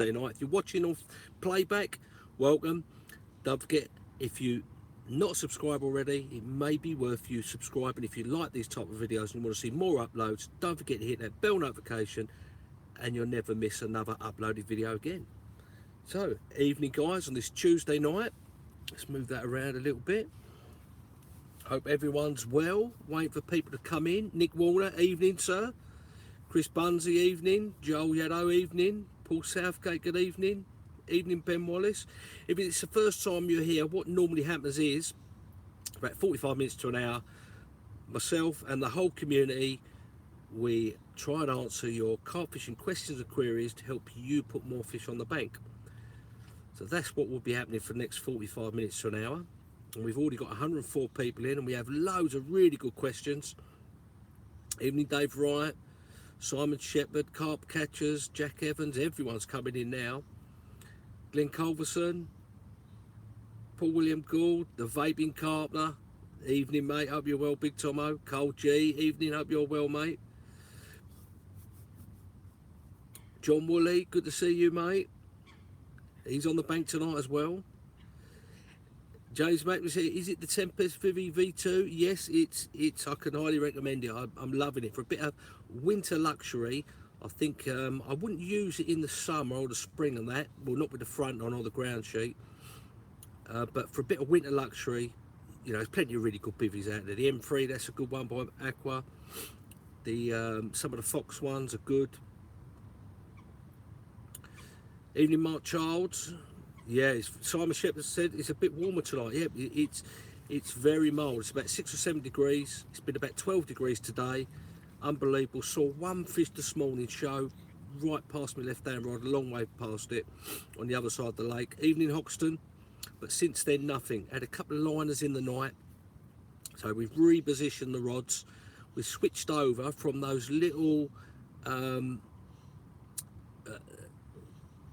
night. If you're watching on playback, welcome. Don't forget, if you not subscribed already, it may be worth you subscribing. If you like these type of videos and you want to see more uploads, don't forget to hit that bell notification and you'll never miss another uploaded video again. So, evening guys on this Tuesday night. Let's move that around a little bit. Hope everyone's well. Waiting for people to come in. Nick Warner, evening sir. Chris Bunsey, evening. Joel Yaddo, evening. Paul Southgate, good evening. Evening, Ben Wallace. If it's the first time you're here, what normally happens is, about 45 minutes to an hour, myself and the whole community, we try and answer your carp fishing questions and queries to help you put more fish on the bank. So that's what will be happening for the next 45 minutes to an hour. And we've already got 104 people in, and we have loads of really good questions. Evening, Dave Wright, Simon Shepherd, Carp Catchers, Jack Evans, everyone's coming in now. Glenn Culverson, Paul William Gould, the Vaping Carpenter, evening mate, hope you're well, Big Tomo. Cole G, evening, hope you're well mate. John Woolley, good to see you mate. He's on the bank tonight as well. James Mack said, is it the Tempest Vivi V2? Yes, it's. I can highly recommend it. I'm loving it. For a bit of winter luxury, I think I wouldn't use it in the summer or the spring and that. Well, not with the front on or the ground sheet. But for a bit of winter luxury, you know, there's plenty of really good bivvies out there. The M3, that's a good one by Aqua. The some of the Fox ones are good. Evening, Mark Childs. Yeah, Simon Shepherd said it's a bit warmer tonight. Yeah, it's very mild. It's about 6 or 7 degrees. It's been about 12 degrees today. Unbelievable. Saw one fish this morning show right past my left-hand rod, a long way past it, on the other side of the lake. Evening, Hoxton. But since then, nothing. Had a couple of liners in the night. So we've repositioned the rods. We've switched over from those little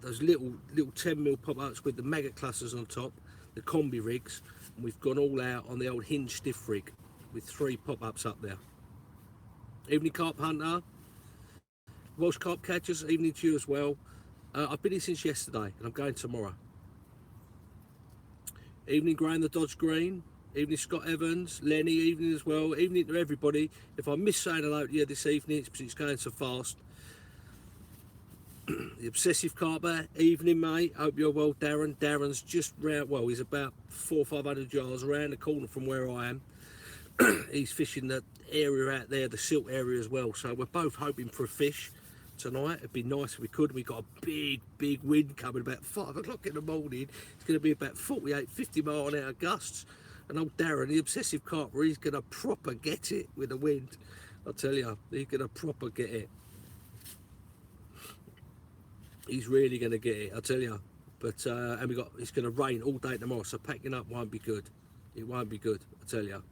10mm pop-ups with the maggot clusters on top, the combi rigs, and we've gone all out on the old hinge stiff rig with 3 pop-ups up there. Evening, Carp Hunter, Welsh Carp Catchers, evening to you as well. I've been here since yesterday and I'm going tomorrow. Evening, Graham the Dodge Green. Evening, Scott Evans. Lenny, evening as well. Evening to everybody. If I miss saying hello to you this evening, it's because it's going so fast. The Obsessive Carper, evening mate, hope you're well. Darren's just round, well, he's about 400 or 500 yards around the corner from where I am. He's fishing the area out there, the silt area as well, so we're both hoping for a fish tonight. It'd be nice if we could. We've got a big wind coming about 5 o'clock in the morning. It's going to be about 48, 50 mile an hour gusts, and old Darren, the Obsessive Carper, he's going to proper get it with the wind. I'll tell you, he's going to proper get it. He's really going to get it, I'll tell you. But and it's going to rain all day tomorrow, so packing up won't be good. It won't be good, I tell you.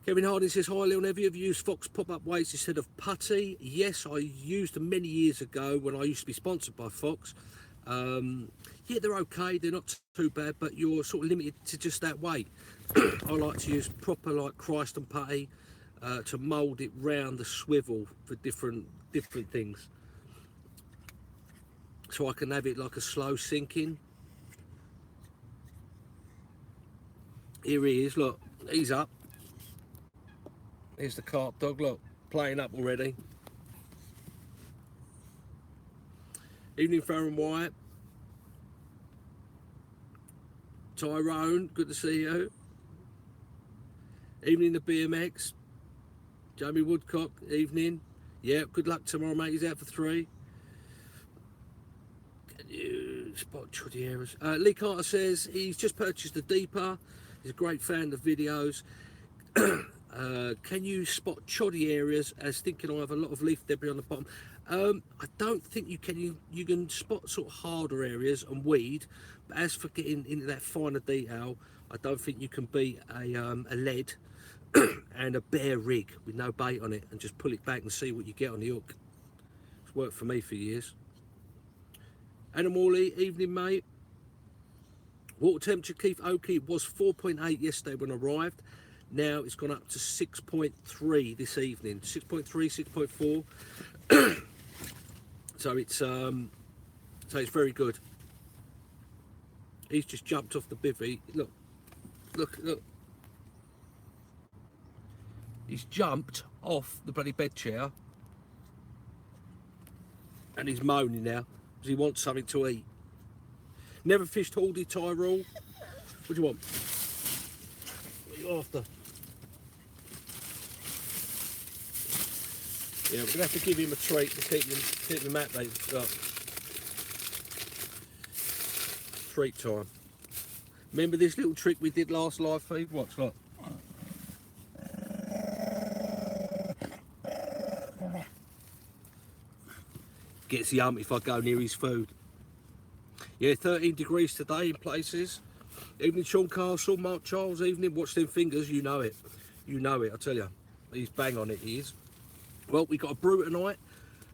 Kevin Harding says, hi Leon, have you ever used Fox pop-up weights instead of putty? Yes, I used them many years ago when I used to be sponsored by Fox. Yeah, they're okay, they're not too bad, but you're sort of limited to just that weight. I like to use proper like Christ and putty to mould it round the swivel for different things. So I can have it like a slow sinking. Here he is, look, he's up. Here's the carp dog, look, playing up already. Evening, Farron White. Tyrone, good to see you. Evening, the BMX. Jamie Woodcock, evening. Yeah, good luck tomorrow, mate, he's out for 3. Spot chuddy areas. Lee Carter says he's just purchased a deeper. He's a great fan of videos. Can you spot choddy areas as thinking I have a lot of leaf debris on the bottom? I don't think you can. You can spot sort of harder areas and weed, but as for getting into that finer detail, I don't think you can beat a lead and a bare rig with no bait on it and just pull it back and see what you get on the hook. It's worked for me for years. Adam Morley, evening mate. Water temperature, Keith Oakey, was 4.8 yesterday when I arrived. Now it's gone up to 6.3 this evening. 6.3, 6.4. So it's very good. He's just jumped off the bivvy. Look, look, look. He's jumped off the bloody bed chair and he's moaning now because he wants something to eat. Never fished Haldie Tyrrell. What do you want? What are you after? Yeah, we're gonna have to give him a treat to keep him happy. Treat time. Remember this little trick we did last live feed? Watch, look. Gets the hump if I go near his food. Yeah, 13 degrees today in places. Evening Sean Castle, Mark Charles, evening. Watch them fingers, you know it. You know it, I tell you. He's bang on it, he is. Well, we got a brew tonight,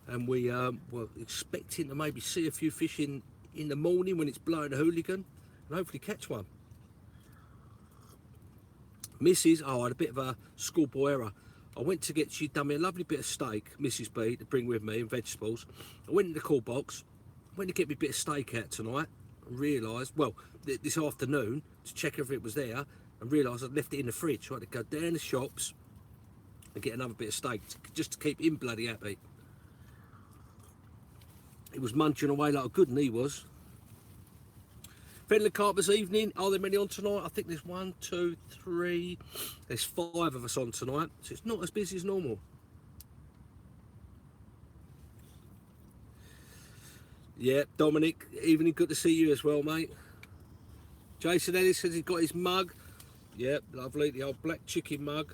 and we were expecting to maybe see a few fish in the morning when it's blowing a hooligan, and hopefully catch one. Mrs. I had a bit of a schoolboy error. I went to get, she'd done me a lovely bit of steak, Mrs. B, to bring with me, and vegetables. I went in the call box, went to get me a bit of steak out tonight, and realised, well, this afternoon, to check if it was there, and realised I'd left it in the fridge. So I had to go down the shops and get another bit of steak, just to keep him bloody happy. He was munching away like a good one, he was. Fenland Carp this evening. Are there many on tonight? I think there's 1, 2, 3. There's 5 of us on tonight, so it's not as busy as normal. Yeah, Dominic, evening, good to see you as well, mate. Jason Ellis says he's got his mug. Yeah, lovely, the old black chicken mug.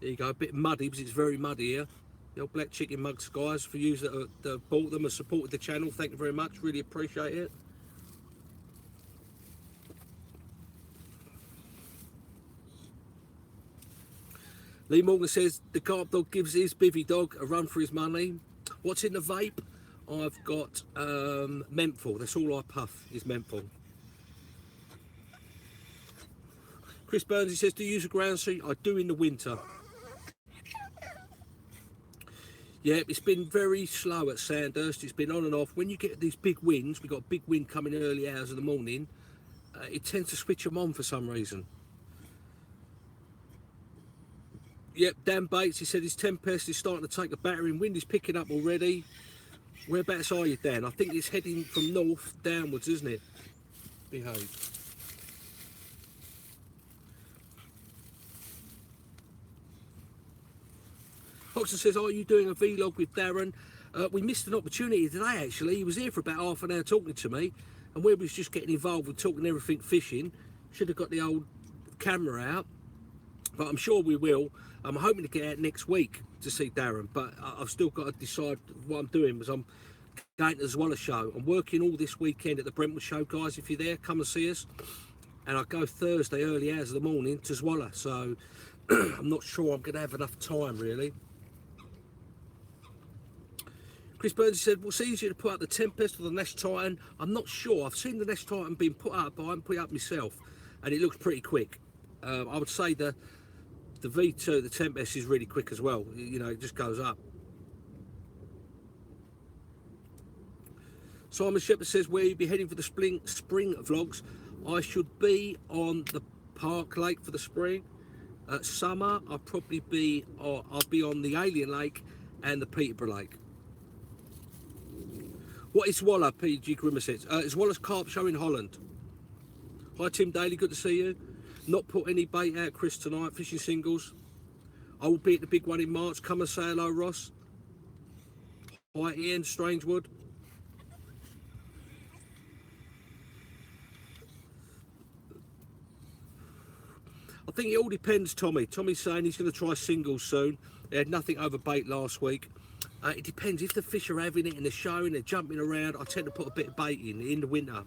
There you go, a bit muddy because it's very muddy here. The old black chicken mugs, guys, for you that have bought them and supported the channel, thank you very much, really appreciate it. Lee Morgan says the carp dog gives his bivvy dog a run for his money. What's in the vape? I've got menthol. That's all I puff is menthol. Chris Burns, he says, do you use a ground suit? I do in the winter. Yeah, it's been very slow at Sandhurst. It's been on and off. When you get these big winds, we've got a big wind coming in early hours of the morning, it tends to switch them on for some reason. Yep, Dan Bates, he said his Tempest is starting to take a battering. Wind is picking up already. Whereabouts are you, Dan? I think it's heading from north downwards, isn't it? Behave. Foxton says, are you doing a vlog with Darren? We missed an opportunity today, actually. He was here for about half an hour talking to me, and we was just getting involved with talking everything fishing. Should have got the old camera out, but I'm sure we will. I'm hoping to get out next week to see Darren, but I've still got to decide what I'm doing, because I'm going to the Zwolle show. I'm working all this weekend at the Brentwood show, guys. If you're there, come and see us. And I go Thursday early hours of the morning to Zwolle, so I'm not sure I'm going to have enough time, really. Chris Burns said, what's easier to put up, the Tempest or the Nest Titan? I'm not sure. I've seen the Nest Titan being put up, but I haven't put it up myself, and it looks pretty quick. I would say the V2, the Tempest, is really quick as well. You know, it just goes up. Simon Shepherd says, where you be heading for the spring vlogs? I should be on the Park Lake for the spring. Summer, I'll probably be, I'll be on the Alien Lake and the Peterborough Lake. What is Zwolle? PG Grimmer says. Zwolle's Carp Show in Holland. Hi Tim Daly, good to see you. Not put any bait out, Chris, tonight. Fishing singles. I will be at the big one in March. Come and say hello, Ross. Hi Ian Strangewood. I think it all depends, Tommy. Tommy's saying he's going to try singles soon. He had nothing over bait last week. It depends. If the fish are having it in the show and they're jumping around, I tend to put a bit of bait in the winter,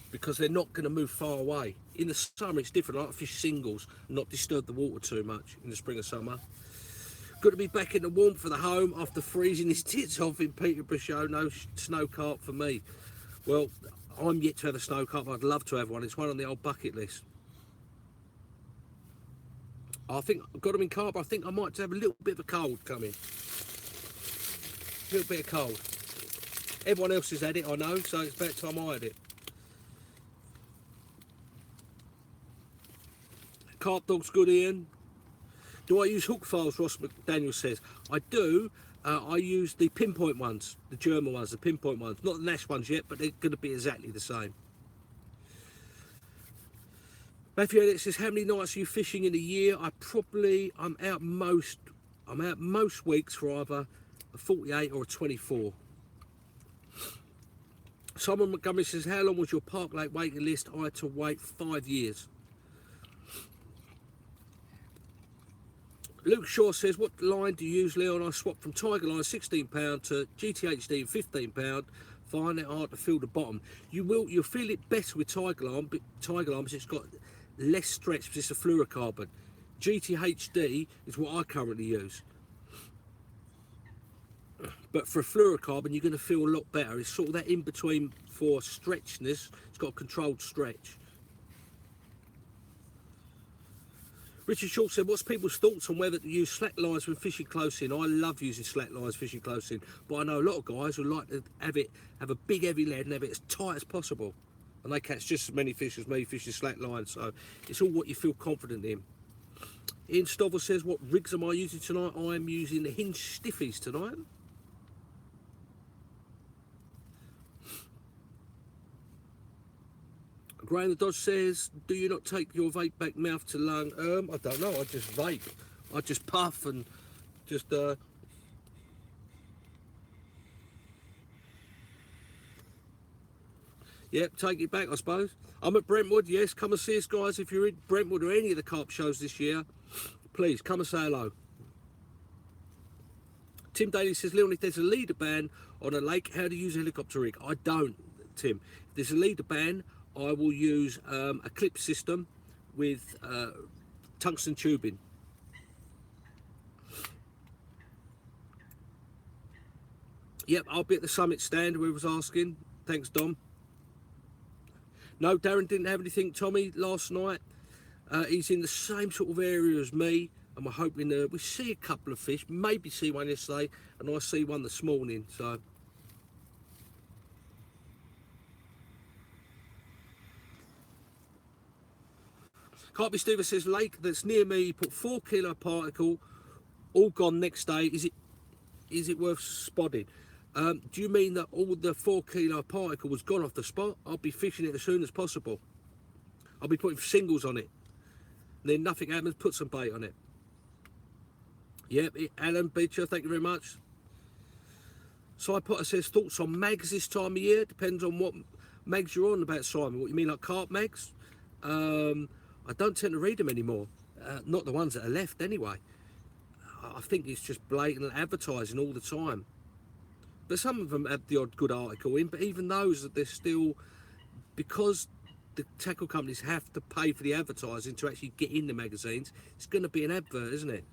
because they're not going to move far away. In the summer, it's different. I like to fish singles and not disturb the water too much in the spring or summer. Good to be back in the warmth of the home after freezing his tits off in Peterborough show. No snow carp for me. Well, I'm yet to have a snow carp. I'd love to have one. It's one on the old bucket list. I think I've got them in carp. I think I might have a little bit of a cold coming. a little bit of cold. Everyone else has had it, I know, so it's about time I had it. Carp dog's good, Ian. Do I use hook files, Ross McDaniel says? I do. I use the pinpoint ones, the German ones, the pinpoint ones. Not the Nash ones yet, but they're going to be exactly the same. Matthew Elliott says, how many nights are you fishing in a year? I'm out most weeks for either a 48 or a 24. Simon Montgomery says, how long was your Park Lake waiting list? I had to wait 5 years. Luke Shaw says, what line do you use, Leon? I swapped from Tiger Line £16 to GTHD £15. Find it hard to feel the bottom. You'll feel it better with Tiger Line because it's got less stretch because it's a fluorocarbon. GTHD is what I currently use. But for a fluorocarbon, you're going to feel a lot better. It's sort of that in between for stretchness. It's got a controlled stretch. Richard Short said, what's people's thoughts on whether to use slack lines when fishing close in? I love using slack lines fishing close in, but I know a lot of guys who like to have a big heavy lead and have it as tight as possible. And they catch just as many fish as me fishing slack lines, so it's all what you feel confident in. Ian Stover says, what rigs am I using tonight? I am using the Hinge Stiffies tonight. Graham the Dodge says, do you not take your vape back mouth to lung? I don't know, I just vape. I just puff and just yep, take it back, I suppose. I'm at Brentwood, yes, come and see us, guys. If you're in Brentwood or any of the carp shows this year, please come and say hello. Tim Daly says, Leon, if there's a leader ban on a lake, how do you use a helicopter rig? I don't, Tim. If there's a leader ban, I will use a clip system with tungsten tubing. Yep, I'll be at the Summit stand, whoever was asking. Thanks, Dom. No, Darren didn't have anything, Tommy, last night. He's in the same sort of area as me, and we're hoping we see a couple of fish, maybe see one yesterday, and I see one this morning, so... Carpy Stever says, lake that's near me, put 4 kilo particle, all gone next day. Is it worth spotting? Do you mean that all the 4 kilo particle was gone off the spot? I'll be fishing it as soon as possible. I'll be putting singles on it. And then nothing happens, put some bait on it. Yep, Alan Beecher, thank you very much. Cy Potter says, thoughts on mags this time of year? Depends on what mags you're on about, Simon. What you mean, like carp mags? I don't tend to read them anymore. Not the ones that are left anyway. I think it's just blatant advertising all the time. But some of them have the odd good article in, but even those, they're still, because the tackle companies have to pay for the advertising to actually get in the magazines, it's going to be an advert, isn't it?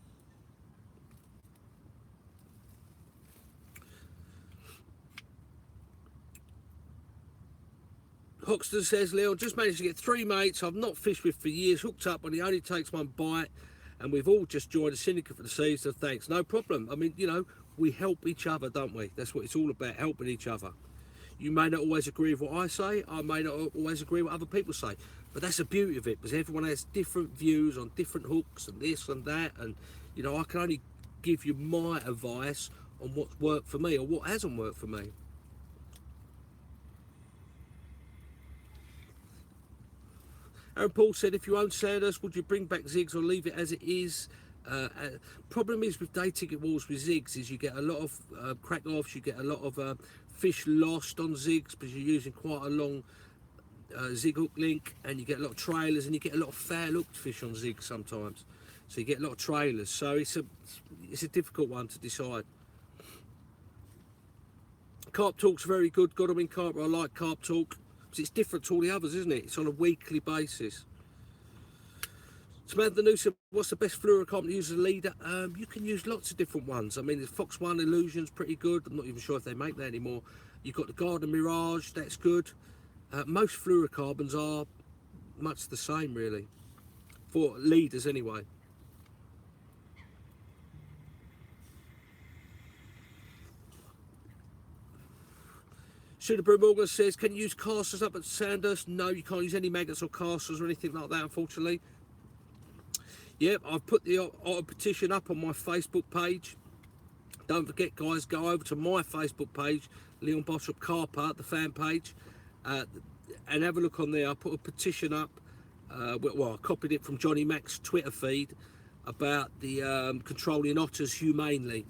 Hoxton says, Leon, just managed to get 3 mates I've not fished with for years, hooked up, and he only takes 1 bite, and we've all just joined a syndicate for the season. Thanks. No problem. I mean, you know, we help each other, don't we? That's what it's all about, helping each other. You may not always agree with what I say, I may not always agree with what other people say, but that's the beauty of it, because everyone has different views on different hooks and this and that, and, you know, I can only give you my advice on what's worked for me or what hasn't worked for me. Aaron Paul said, if you own Sandhurst, would you bring back zigs or leave it as it is? Problem is with day ticket walls with zigs is you get a lot of crack offs, you get a lot of fish lost on zigs because you're using quite a long zig hook link, and you get a lot of trailers, and you get a lot of fair hooked fish on zigs sometimes. So you get a lot of trailers. So it's a difficult one to decide. Carp Talk's very good. Got 'em in Carp. I like Carp Talk. It's different to all the others, isn't it? It's on a weekly basis. Samantha New said, what's the best fluorocarbon to use as a leader? You can use lots of different ones. I mean, the Fox 1 Illusion's pretty good. I'm not even sure if they make that anymore. You've got the Garden Mirage, that's good. Most fluorocarbons are much the same, really. For leaders, anyway. Sudabrew Morgan says, can you use casters up at Sandhurst? No, you can't use any maggots or casters or anything like that, unfortunately. Yep, I've put the petition up on my Facebook page. Don't forget, guys, go over to my Facebook page, Leon BARTROPP Carper, the fan page, and have a look on there. I put a petition up. Well, I copied it from Johnny Mac's Twitter feed about the controlling otters humanely.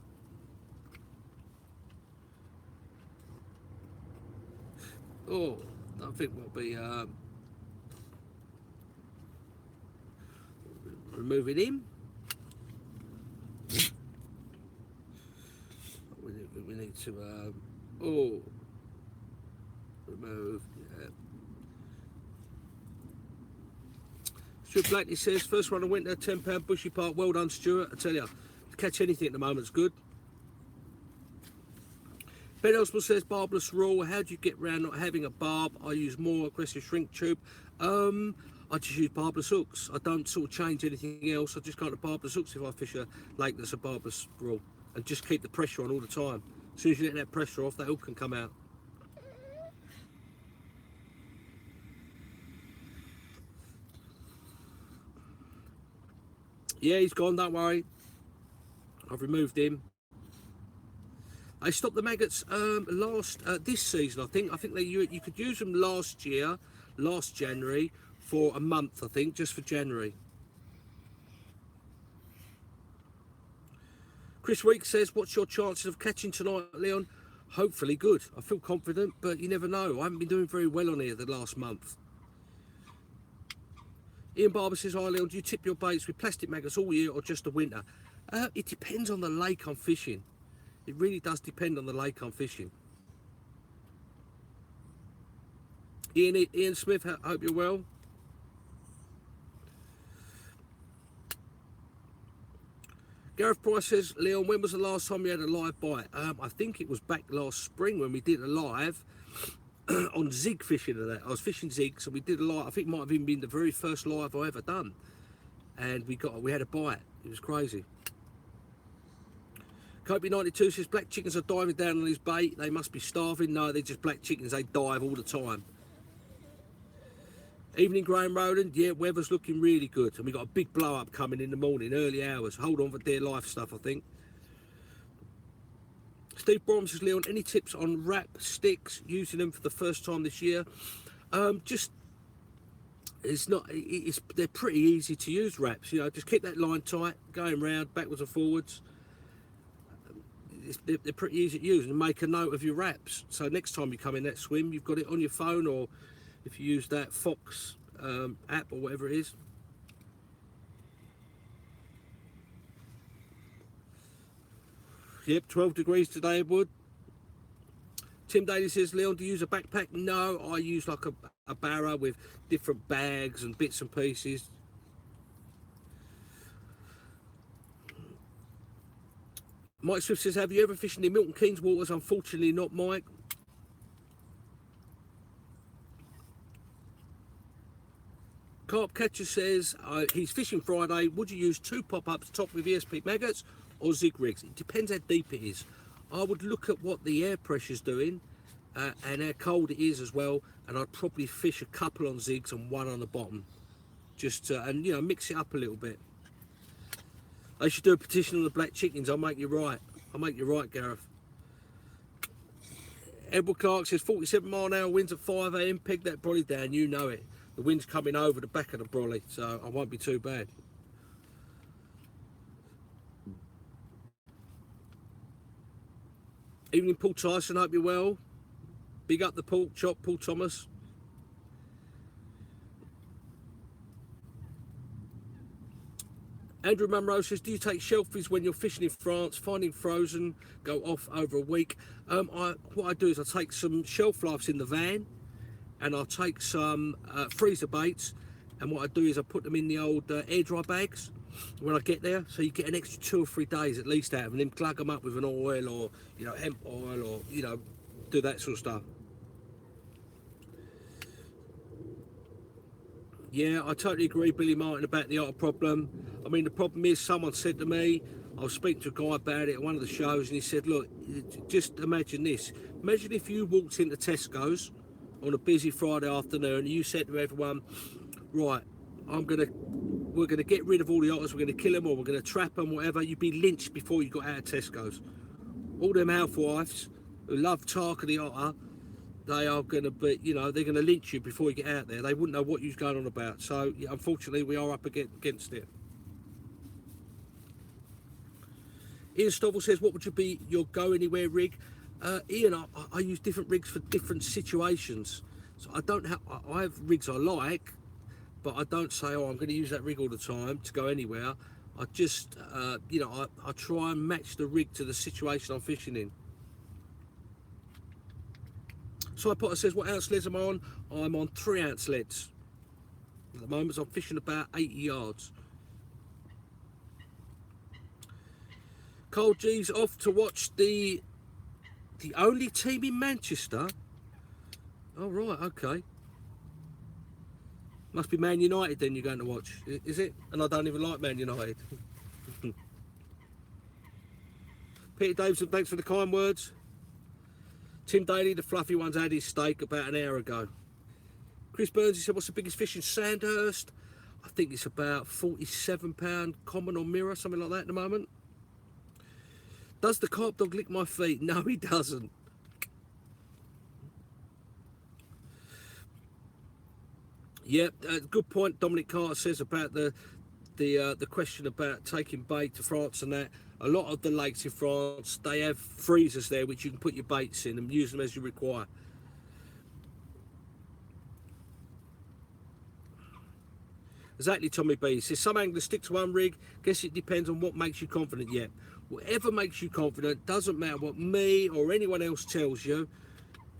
Oh, I think we'll be removing him. We need to remove. Yeah. Stuart Blackley says, first run of winter, £10 Bushy Park. Well done, Stuart. I tell you, to catch anything at the moment is good. Ben Oswald says, barbless rule. How do you get around not having a barb? I use more aggressive shrink tube. I just use barbless hooks. I don't sort of change anything else. I just go to barbless hooks if I fish a lake that's a barbless rule, and just keep the pressure on all the time. As soon as you let that pressure off, that hook can come out. Yeah, he's gone, don't worry. I've removed him. I stopped the maggots this season, I think. I think you could use them last January, for a month, I think, just for January. Chris Weeks says, what's your chances of catching tonight, Leon? Hopefully good. I feel confident, but you never know. I haven't been doing very well on here the last month. Ian Barber says, hi Leon, do you tip your baits with plastic maggots all year or just the winter? It depends on the lake I'm fishing. It really does depend on the lake I'm fishing. Ian Smith, I hope you're well. Gareth Price says, Leon, when was the last time you had a live bite? I think it was back last spring when we did a live on zig fishing and that. I was fishing zigs and we did a live. I think it might have even been the very first live I ever done. And we had a bite. It was crazy. Kobe92 says, black chickens are diving down on his bait. They must be starving. No, they're just black chickens. They dive all the time. Evening, Graham Rowland. Yeah, weather's looking really good. And we got a big blow up coming in the morning, early hours. Hold on for dear life stuff, I think. Steve Brom says, Leon, any tips on wrap sticks, using them for the first time this year? They're pretty easy to use, wraps. You know, just keep that line tight, going round, backwards and forwards. They're pretty easy to use, and make a note of your wraps. So next time you come in that swim, you've got it on your phone, or if you use that Fox app or whatever it is. Yep, 12 degrees today, Edward. Tim Daly says, Leon, do you use a backpack? No, I use like a barrow with different bags and bits and pieces. Mike Swift says, have you ever fished in the Milton Keynes waters? Unfortunately not, Mike. Carp Catcher says, he's fishing Friday. Would you use 2 pop-ups topped with ESP maggots or zig rigs? It depends how deep it is. I would look at what the air pressure's doing and how cold it is as well. And I'd probably fish a couple on zigs and 1 on the bottom. Just to, and you know, mix it up a little bit. They should do a petition on the black chickens. I'll make you right. I'll make you right, Gareth. Edward Clark says 47-mile-an-hour winds at 5 AM. Peg that brolly down. You know it. The wind's coming over the back of the brolly, so I won't be too bad. Evening, Paul Tyson. Hope you're well. Big up the pork chop, Paul Thomas. Andrew Munro says, do you take shellfish when you're fishing in France? Finding frozen, go off over a week. What I do is I take some shelf lives in the van, and I'll take some freezer baits, and what I do is I put them in the old air dry bags when I get there, so you get an extra 2 or 3 days at least out of them, and then plug them up with an oil, or you know, hemp oil, or you know, do that sort of stuff. Yeah, I totally agree, Billy Martin, about the otter problem. I mean, the problem is, someone said to me, I was speaking to a guy about it at one of the shows, and he said, look, just imagine this. Imagine if you walked into Tesco's on a busy Friday afternoon and you said to everyone, right, we're gonna get rid of all the otters, we're gonna kill them or we're gonna trap them, whatever. You'd be lynched before you got out of Tesco's. All them housewives who love Tarka the otter, they are gonna be, you know, they're gonna lynch you before you get out there. They wouldn't know what you're going on about. So yeah, unfortunately, we are up against it. Ian Stovall says, what would you be your go anywhere rig? Ian, I use different rigs for different situations. So I have rigs I like, but I don't say, oh, I'm going to use that rig all the time to go anywhere. I just, you know, I try and match the rig to the situation I'm fishing in. So Potter says, what ounce leads am I on? I'm on 3 ounce leads. At the moment, I'm fishing about 80 yards. Carl G's off to watch the only team in Manchester. Oh, right, okay. Must be Man United then you're going to watch, is it? And I don't even like Man United. Peter Davidson, thanks for the kind words. Tim Daly, the fluffy one's had his steak about an hour ago. Chris Burns, he said, what's the biggest fish in Sandhurst? I think it's about £47 common or mirror, something like that at the moment. Does the carp dog lick my feet? No, he doesn't. Yeah, good point. Dominic Carter says about the question about taking bait to France and that. A lot of the lakes in France, they have freezers there which you can put your baits in and use them as you require. Exactly, Tommy B. He says some anglers stick to one rig. Guess it depends on what makes you confident. Yeah, whatever makes you confident, doesn't matter what me or anyone else tells you.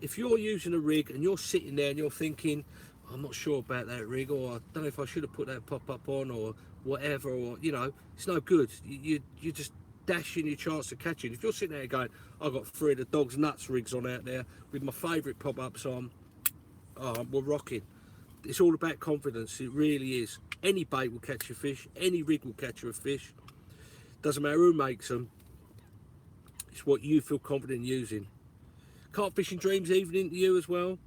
If you're using a rig and you're sitting there and you're thinking, I'm not sure about that rig, or I don't know if I should have put that pop-up on, or whatever, or, you know, it's no good. You're just dashing your chance of catching. If you're sitting there going, I've got 3 of the dog's nuts rigs on out there with my favourite pop-ups on, we're rocking. It's all about confidence. It really is. Any bait will catch a fish. Any rig will catch you a fish. Doesn't matter who makes them. It's what you feel confident in using. Carp fishing dreams evening to you as well.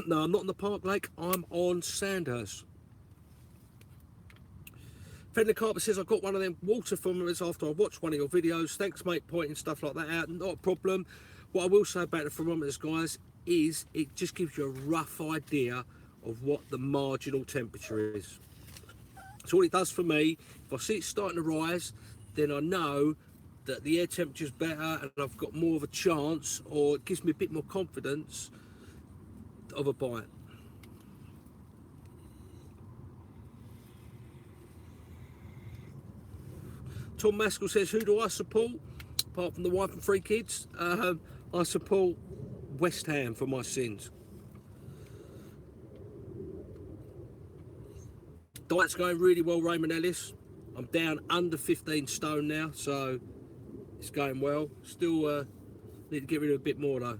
No, I'm not on the Park Lake. I'm on Sandhurst. Fender Carper says, I got one of them water thermometers after I watched one of your videos. Thanks, mate, pointing stuff like that out. Not a problem. What I will say about the thermometers, guys, is it just gives you a rough idea of what the marginal temperature is. So all it does for me, if I see it starting to rise, then I know that the air temperature is better and I've got more of a chance, or it gives me a bit more confidence of a bite. Tom Maskell says, who do I support? Apart from the wife and 3 kids, I support West Ham for my sins. Diet's going really well, Raymond Ellis. I'm down under 15 stone now, so it's going well. Still need to get rid of a bit more though.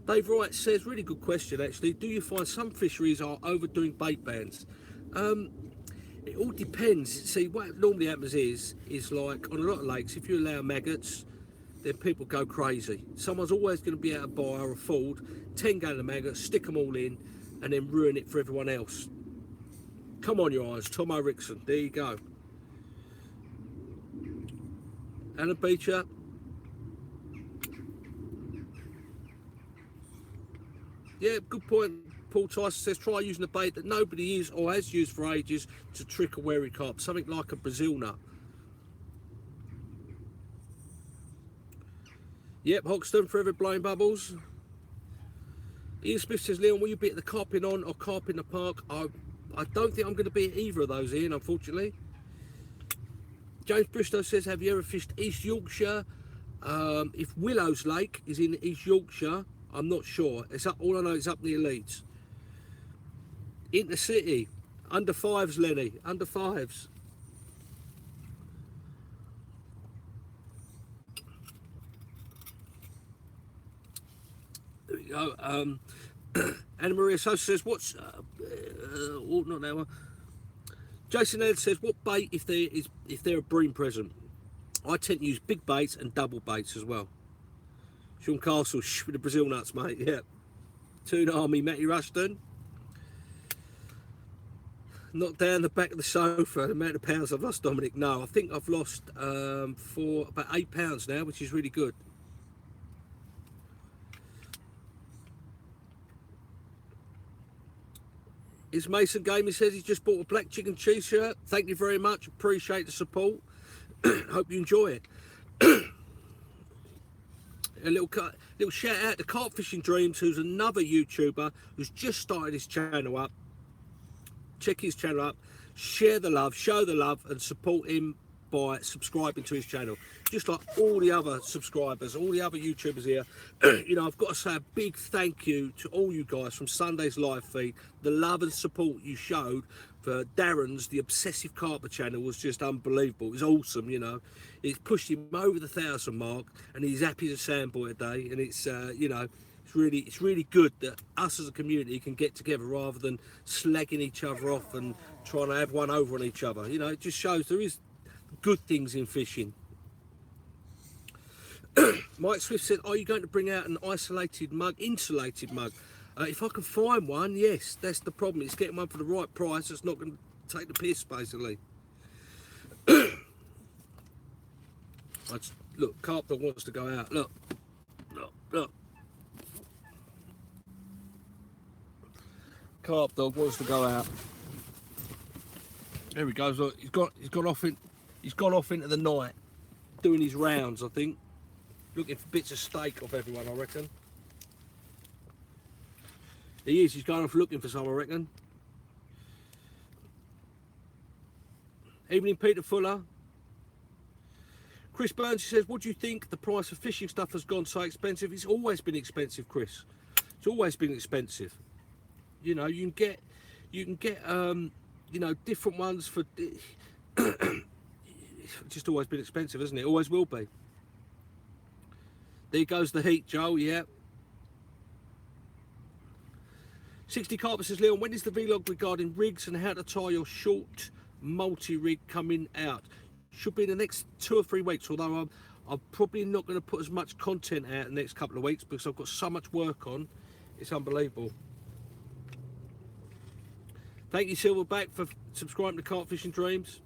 Dave Wright says, really good question actually. Do you find some fisheries are overdoing bait bans? It all depends. See, what normally happens is like on a lot of lakes, if you allow maggots, then people go crazy. Someone's always going to be able to buy or afford 10 gallon of maggots, stick them all in, and then ruin it for everyone else. Come on, your eyes, Tom O'Rickson. There you go. Alan Beecher. Yeah, good point. Paul Tyson says, try using a bait that nobody used or has used for ages to trick a wary carp, something like a Brazil nut. Yep, Hoxton, forever blowing bubbles. Ian Smith says, Leon, will you be at the carping on or carp in the park? I don't think I'm going to be at either of those, Ian, unfortunately. James Bristow says, have you ever fished East Yorkshire? If Willows Lake is in East Yorkshire, I'm not sure. It's up, all I know is up near Leeds. Intercity. Under 5s, Lenny. Under 5s. There we go. Anna Maria Sosa says, what's... not that one. Jason Ed says, what bait if they're a bream present? I tend to use big baits and double baits as well. Sean Castle with the Brazil nuts, mate. Yeah. Toon Army, Matty Rushton. Knocked down the back of the sofa. The amount of pounds I've lost, Dominic. No, I think I've lost for about £8 now, which is really good. Is Mason Gaming says he's just bought a black chicken cheese shirt. Thank you very much. Appreciate the support. Hope you enjoy it. A little shout out to Carp Fishing Dreams, who's another YouTuber who's just started his channel up. Check his channel up, share the love, show the love, and support him by subscribing to his channel. Just like all the other subscribers, all the other YouTubers here. You know, I've got to say a big thank you to all you guys from Sunday's live feed. The love and support you showed for Darren's The Obsessive Carper channel was just unbelievable. It was awesome, you know. It's pushed him over the 1,000 mark, and he's happy as a sandboy today. And it's, you know, it's really good that us as a community can get together rather than slagging each other off and trying to have one over on each other. You know, it just shows there is good things in fishing. Mike Swift said, are you going to bring out an insulated mug? If I can find one, yes. That's the problem. It's getting one for the right price. It's not going to take the piss, basically. Look, Carpdog wants to go out. Look. Carpdog wants to go out. There he goes. Look, he's gone off into the night, doing his rounds. I think, looking for bits of steak off everyone. I reckon. He is. He's going off looking for some. I reckon. Evening, Peter Fuller. Chris Burns says, "What do you think? The price of fishing stuff has gone so expensive. It's always been expensive, Chris. It's always been expensive. You know, you can get you know, different ones for. It's just always been expensive, isn't it? Always will be. There goes the heat, Joe. Yeah. 60 Carper says, Leon, when is the vlog regarding rigs and how to tie your short multi-rig coming out? Should be in the next 2 or 3 weeks, although I'm probably not going to put as much content out in the next couple of weeks because I've got so much work on. It's unbelievable. Thank you, Silverback, for subscribing to Carp Fishing Dreams.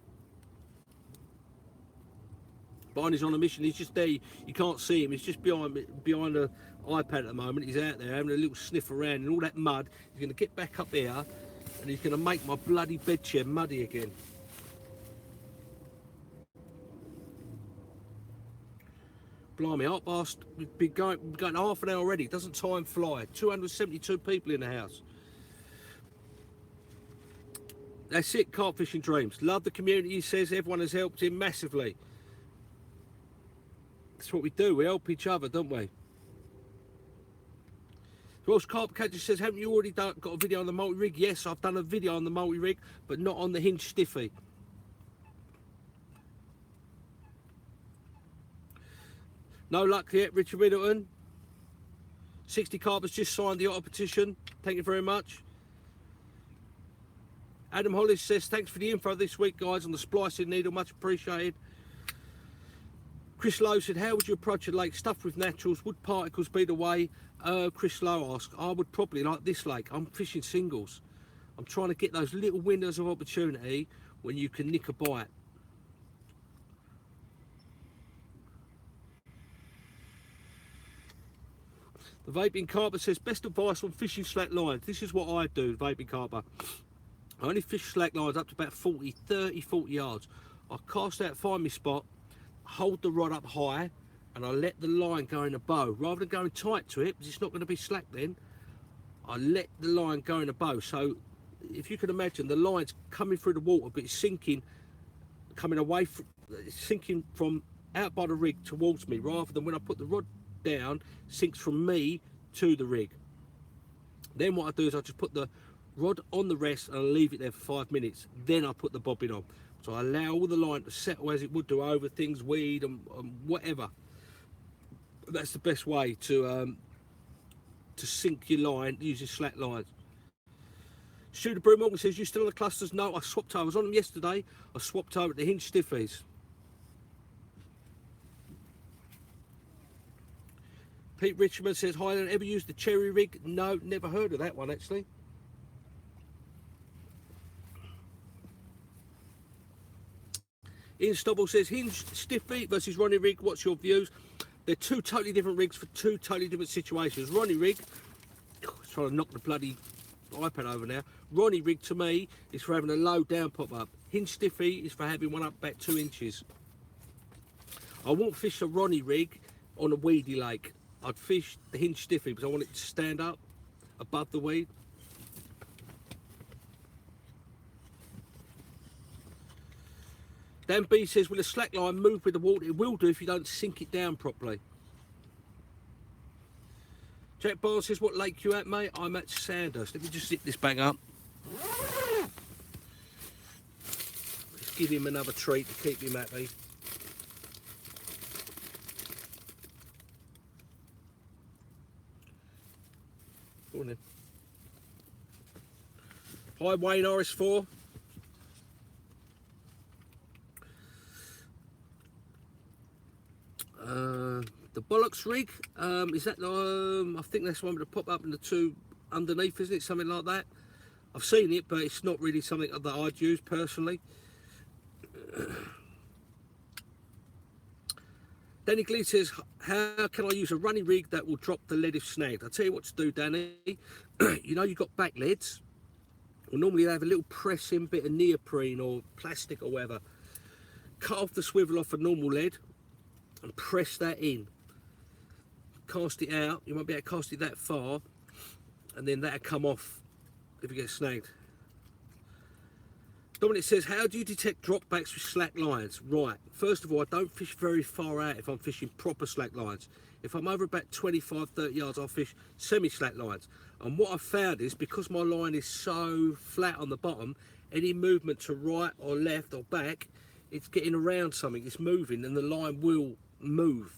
Barney's on a mission. He's just there. You can't see him. He's just behind the iPad at the moment. He's out there having a little sniff around in all that mud. He's going to get back up there and he's going to make my bloody bed chair muddy again. Blimey, we've been going half an hour already. Doesn't time fly? 272 people in the house. That's it, Carp Fishing Dreams. Love the community, he says. Everyone has helped him massively. That's what we do. We help each other, don't we? Ross Carp Catcher says, haven't you already got a video on the multi-rig? Yes, I've done a video on the multi-rig, but not on the hinge stiffy. No luck yet, Richard Middleton. 60 Carpers just signed the otter petition. Thank you very much. Adam Hollis says, thanks for the info this week, guys, on the splicing needle. Much appreciated. Chris Lowe said, how would you approach a lake stuffed with naturals? Would particles be the way? Chris Lowe asked, I would probably like this lake. I'm fishing singles. I'm trying to get those little windows of opportunity when you can nick a bite. The Vaping Carper says, best advice on fishing slack lines. This is what I do, Vaping Carper. I only fish slack lines up to about 40 yards. I cast out, find my spot, hold the rod up high, and I let the line go in a bow. Rather than going tight to it, because it's not going to be slack then, I let the line go in a bow. So if you can imagine, the line's coming through the water, but it's sinking, coming away from, it's sinking from out by the rig towards me, rather than when I put the rod down, sinks from me to the rig. Then what I do is I just put the rod on the rest and I leave it there for 5 minutes. Then I put the bobbin on. So I allow all the line to settle as it would do over things, weed and whatever. That's the best way to sink your line using slack lines. Shooter Brew Morgan says, you still on the clusters? No, I swapped over. I was on them yesterday. I swapped over at the hinge stiffies. Pete Richmond says, Highland, ever used the cherry rig? No, never heard of that one actually. Ian Stobble says, hinge stiffy versus Ronnie rig, what's your views? They're two totally different rigs for two totally different situations. Ronnie rig, trying to knock the bloody iPad over now. Ronnie rig to me is for having a low down pop up. Hinge stiffy is for having one up about 2 inches. I won't fish a Ronnie rig on a weedy lake. I'd fish the hinge stiffy because I want it to stand up above the weed. Dan B says, will a slack line move with the water? It will do if you don't sink it down properly. Jack Barnes says, what lake you at, mate? I'm at Sandhurst. Let me just zip this bag up. Let's give him another treat to keep him happy. Go on then. Hi, Wayne RS4. The bollocks rig, is that I think that's one with the pop up and the two underneath, isn't it? Something like that. I've seen it, but it's not really something that I'd use personally. Danny Glee says, how can I use a running rig that will drop the lead if snagged? I'll tell you what to do, Danny. You know, you've got back leads. Well, normally they have a little pressing bit of neoprene or plastic or whatever. Cut off the swivel off a normal lead and press that in. Cast it out. You won't be able to cast it that far, and then that'll come off if you get snagged. Dominic says, how do you detect dropbacks with slack lines? Right, first of all, I don't fish very far out if I'm fishing proper slack lines. If I'm over about 25-30 yards, I'll fish semi-slack lines. And what I've found is, because my line is so flat on the bottom, any movement to right or left or back, it's getting around something, it's moving, and the line will move.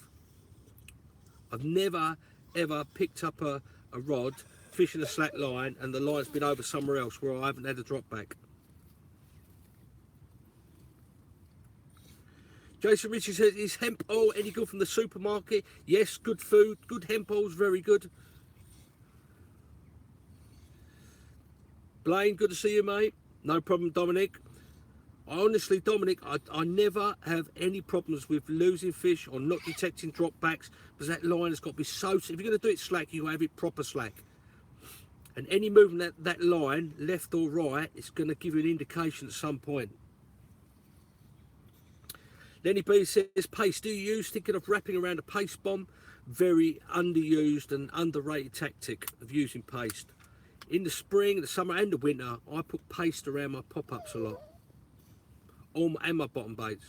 I've never ever picked up a rod fishing a slack line and the line's been over somewhere else where I haven't had a drop back. Jason Richards says, is hemp oil any good from the supermarket? Yes, good food, good hemp oil's very good. Blaine, good to see you, mate. No problem, Dominic. Honestly, Dominic, I never have any problems with losing fish or not detecting dropbacks, because that line has got to be so... If you're going to do it slack, you've got to have it proper slack. And any movement that line, left or right, it's going to give you an indication at some point. Lenny B says, paste, do you use? Thinking of wrapping around a paste bomb? Very underused and underrated tactic of using paste. In the spring, the summer and the winter, I put paste around my pop-ups a lot. And my bottom baits.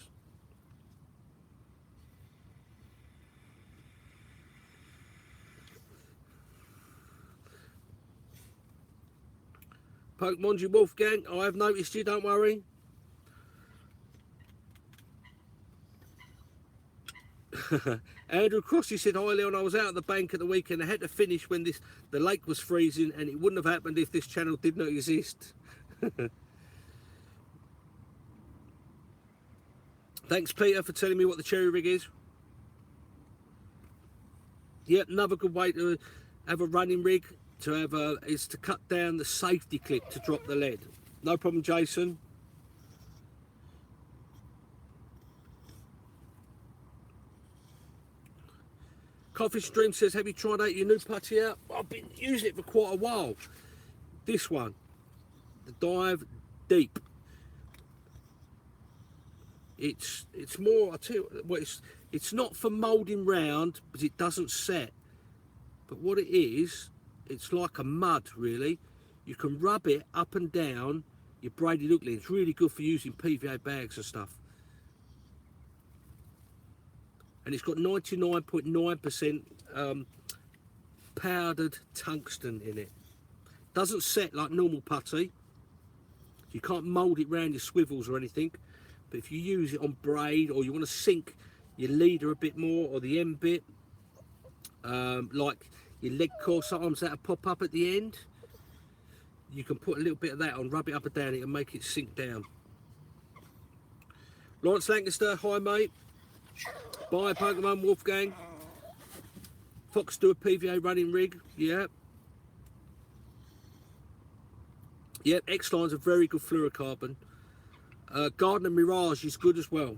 Pokemonji Wolfgang, I have noticed you, don't worry. Andrew Crossy said, hi Leon, I was out at the bank at the weekend. I had to finish when the lake was freezing, and it wouldn't have happened if this channel did not exist. Thanks, Peter, for telling me what the cherry rig is. Yep, another good way to have a running rig is to cut down the safety clip to drop the lead. No problem, Jason. Coffee Stream says, have you tried out your new putty out? I've been using it for quite a while. This one, the Dive Deep. It's more, I tell you what, it's not for moulding round, but it doesn't set. But what it is, it's like a mud, really. You can rub it up and down your braided hook link. It's really good for using PVA bags and stuff. And it's got 99.9% powdered tungsten in it. Doesn't set like normal putty. You can't mould it round your swivels or anything. But if you use it on braid, or you want to sink your leader a bit more, or the end bit, like your leg core, sometimes that'll pop up at the end. you can put a little bit of that on, rub it up and down it, and make it sink down. Lawrence Lancaster, hi mate. Bye Pokemon Wolfgang. Fox do a PVA running rig, yeah. Yep, X-Line's a very good fluorocarbon. Gardner Mirage is good as well.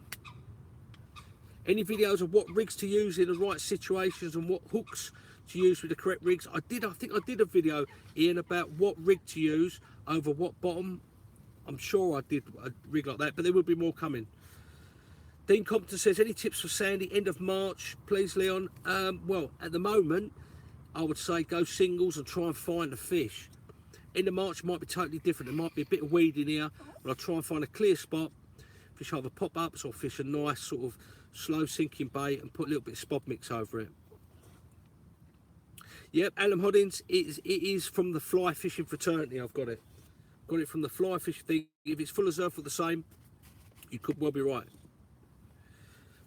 Any videos of what rigs to use in the right situations and what hooks to use with the correct rigs? I think I did a video, Ian, about what rig to use over what bottom. I'm sure I did a rig like that, but there will be more coming. Dean Compton says, any tips for Sandy? End of March, please, Leon. Well, at the moment, I would say go singles and try and find a fish. End of March might be totally different. There might be a bit of weed in here, but I'll try and find a clear spot, fish either pop-ups or fish a nice sort of slow sinking bait and put a little bit of spod mix over it. Yep, Alan Hoddins, it is from the fly fishing fraternity. I've got it. Got it from the fly fishing thing. If it's full as earth or the same, you could well be right.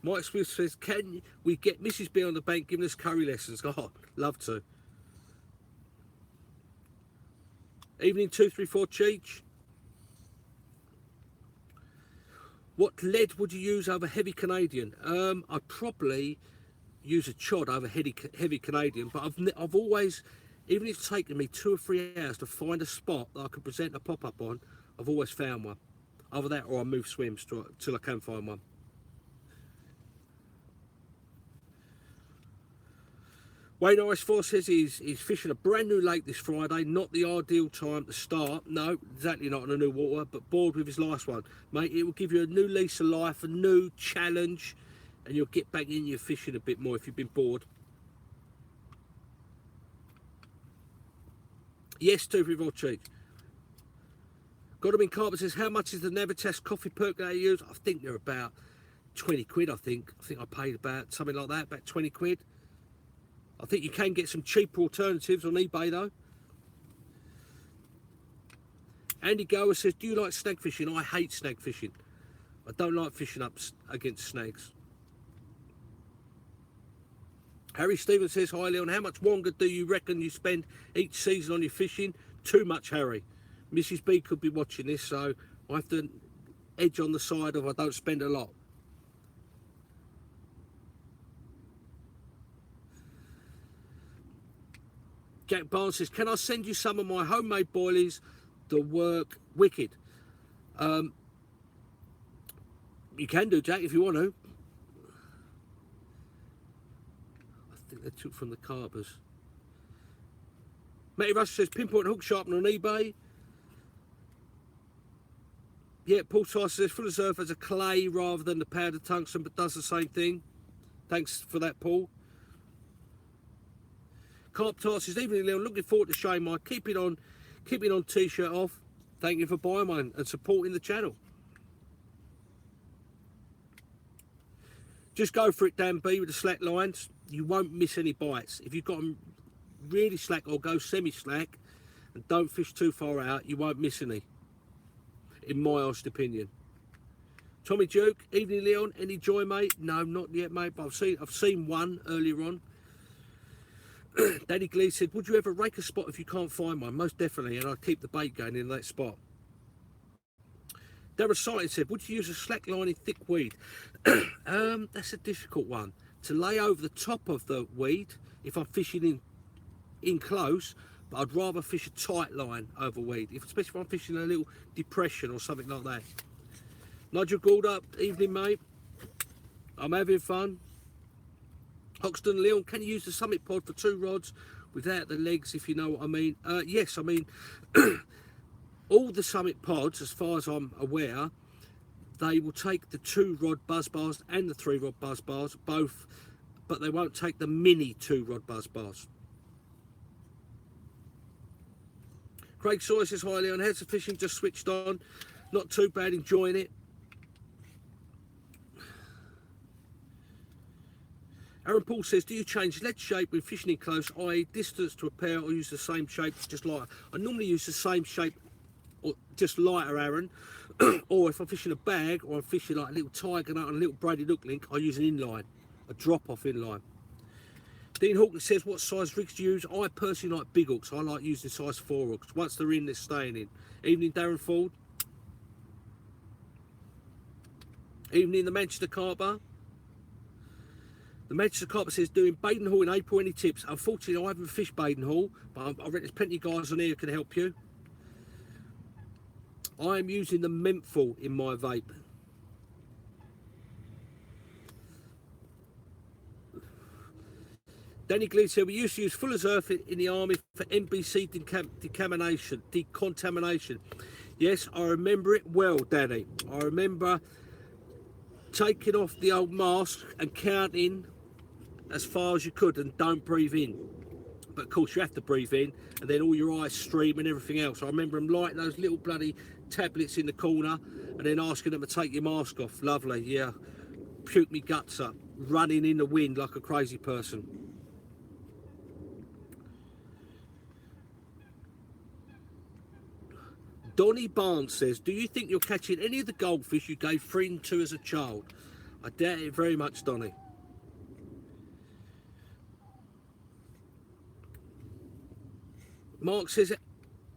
Mike Swift says, can we get Mrs. B on the bank giving us curry lessons? Oh, love to. Evening 234 Cheech. What lead would you use over heavy Canadian? I'd probably use a chod over heavy Canadian, but I've always, even if it's taken me 2 or 3 hours to find a spot that I could present a pop-up on, I've always found one. Either that or I move swims till I can find one. Wayne Ice4 says he's fishing a brand new lake this Friday, not the ideal time to start. No, exactly not on a new water, but bored with his last one. Mate, it will give you a new lease of life, a new challenge, and you'll get back in your fishing a bit more if you've been bored. Yes, 234 cheek. Godwin Carpenter says, how much is the Navitas coffee percolator you use? I think they're about 20 quid, I think. I think I paid about something like that, about 20 quid. I think you can get some cheaper alternatives on eBay though. Andy Gower says, do you like snag fishing? I hate snag fishing. I don't like fishing up against snags. Harry Stevens says, hi Leon, how much longer do you reckon you spend each season on your fishing? Too much, Harry. Mrs. B could be watching this, so I have to edge on the side of I don't spend a lot. Jack Barnes says, can I send you some of my homemade boilies that work wicked? You can do, Jack, if you want to. I think they took from the carpers. Matty Rush says, pinpoint hook sharpener on eBay. Yeah, Paul Tice says, full of surf as a clay rather than the powdered tungsten, but does the same thing. Thanks for that, Paul. Carp Tart says, evening Leon, looking forward to showing my keep it on t-shirt off. Thank you for buying one and supporting the channel. Just go for it, Dan B, with the slack lines. You won't miss any bites. If you've got them really slack or go semi-slack and don't fish too far out, you won't miss any, in my honest opinion. Tommy Duke, evening Leon, any joy, mate? No, not yet, mate, but I've seen one earlier on. Danny Glee said, would you ever rake a spot if you can't find one? Most definitely, and I'll keep the bait going in that spot. Darren Sighton said, would you use a slack line in thick weed? That's a difficult one. To lay over the top of the weed, if I'm fishing in close, but I'd rather fish a tight line over weed, especially if I'm fishing a little depression or something like that. Nigel Gould, evening mate. I'm having fun. Hoxton Leon, can you use the Summit Pod for 2 rods without the legs, if you know what I mean? Yes, I mean, all the Summit Pods, as far as I'm aware, they will take the 2-rod buzz bars and the 3-rod buzz bars, both, but they won't take the mini 2-rod buzz bars. Craig Sawyer says, hi Leon, how's the fishing? Just switched on. Not too bad, enjoying it. Aaron Paul says, do you change lead shape when fishing in close, i.e. distance to a pair, or use the same shape, just lighter? I normally use the same shape, or just lighter, Aaron. Or if I'm fishing a bag, or I'm fishing like a little tiger nut and a little braided hook link, I use an inline, a drop-off inline. Dean Hawkins says, what size rigs do you use? I personally like big hooks. I like using size 4 hooks. Once they're in, they're staying in. Evening, Darren Ford. Evening, the Manchester Carper. The Manchester Carper says, doing Badenhall in April, any tips? Unfortunately, I haven't fished Badenhall, but I reckon there's plenty of guys on here who can help you. I am using the menthol in my vape. Danny Gleed said, we used to use Fuller's Earth in the army for NBC decontamination. Yes, I remember it well, Danny. I remember taking off the old mask and counting as far as you could and don't breathe in. But of course you have to breathe in, and then all your eyes stream and everything else. I remember them lighting those little bloody tablets in the corner and then asking them to take your mask off. Lovely, yeah. Puke me guts up, running in the wind like a crazy person. Donnie Barnes says, do you think you're catching any of the goldfish you gave 3 and 2 as a child? I doubt it very much, Donnie. Mark says,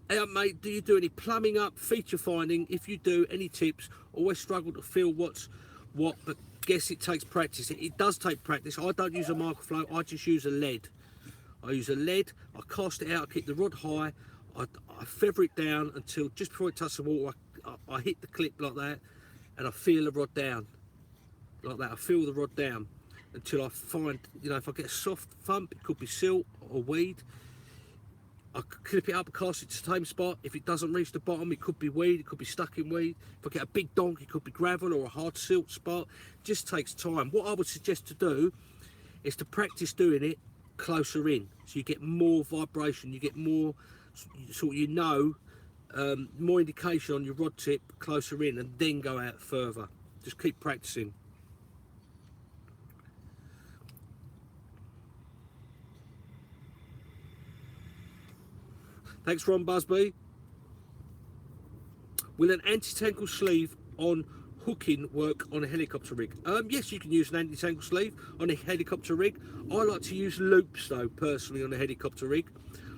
hey mate, do you do any plumbing up, feature finding? If you do, any tips? Always struggle to feel what's what, but guess it takes practice. It does take practice. I don't use a microflow, I just use a lead. I use a lead, I cast it out, keep the rod high, I feather it down until just before it touches the water, I hit the clip like that, and I feel the rod down. Like that, I feel the rod down until I find, you know, if I get a soft thump, it could be silt or weed. I clip it up and cast it to the same spot. If it doesn't reach the bottom, it could be weed, it could be stuck in weed. If I get a big donk, it could be gravel or a hard silt spot. It just takes time. What I would suggest to do is to practice doing it closer in, so you get more vibration, you get more sort of, you know, more indication on your rod tip closer in, and then go out further. Just keep practicing. Thanks, Ron Busby. Will an anti-tangle sleeve on hooking work on a helicopter rig? Yes, you can use an anti-tangle sleeve on a helicopter rig. I like to use loops though, personally, on a helicopter rig.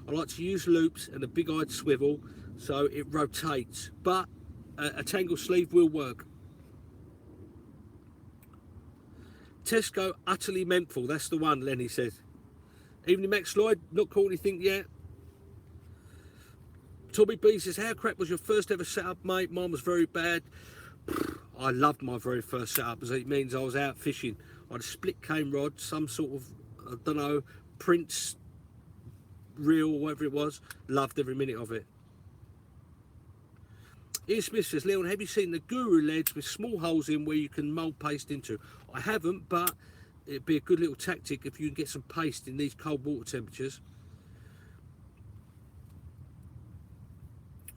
I like to use loops and a big-eyed swivel so it rotates, but a tangle sleeve will work. Tesco utterly menthol, that's the one, Lenny says. Evening, Max Lloyd, not caught anything yet. Tommy B says, how crap was your first ever setup, mate? Mine was very bad. I loved my very first setup, as it means I was out fishing. I had a split cane rod, some sort of, I don't know, Prince reel or whatever it was. Loved every minute of it. Ian Smith says, Leon, have you seen the Guru leads with small holes in where you can mould paste into? I haven't, but it'd be a good little tactic if you can get some paste in these cold water temperatures.